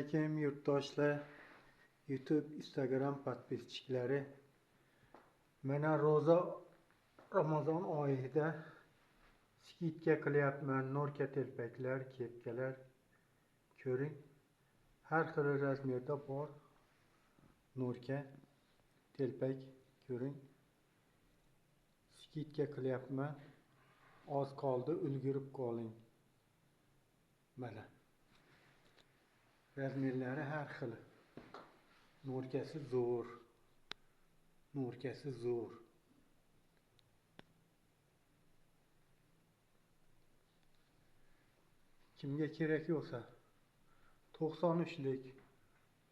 alaykum yurtdoshlar, YouTube, Instagram podpischiklari. Mana Ramazon oyida skidka qilyapman. Norka telpaklar, kepkalar. Ko'ring, har xil razmerda bor. Norka telpak ko'ring. Skidka qilyapman. Oz qoldi, ulgurib qoling. Mana. Razmerlari har xil. Norkasi zo'r. Kimga kerak bo'lsa 93lik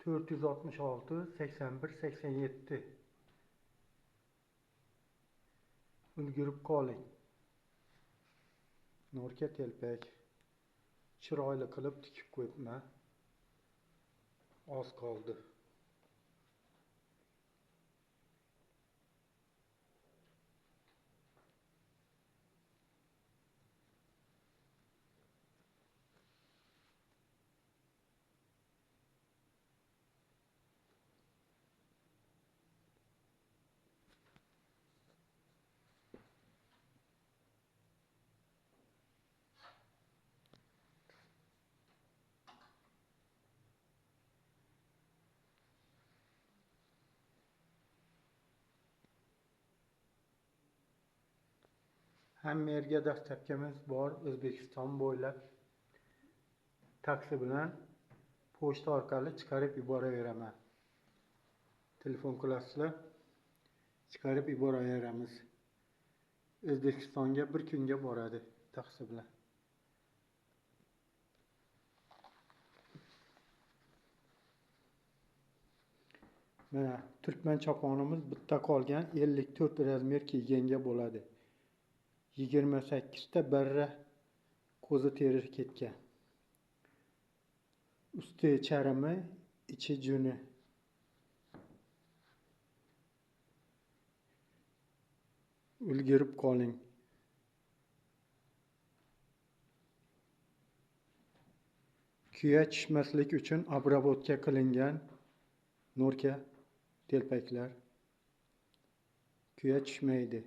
466 81 87 ulgurib qoling. Norka telpak chiroyli qilib tikib qo'yibman. Oz qoldi. Hamma yerga dastlabkamiz bor. O'zbekiston bo'ylab taksi bilan pochta orqali chiqarib yuboraveraman. Telefon qilasizlar, chiqarib yuboraveramiz. O'zbekistonga bir kunga boradi taksi bilan. Mana turkman choponimiz bitta qolgan 54 razmer kiyganga bo'ladi. 28 ta barra ko'zi teri ketgan. Usti charimi, ichi juni. Ulgurib qoling. Kuya tushmaslik uchun obработка qilingan Norka telpaklar. Kuya tushmaydi.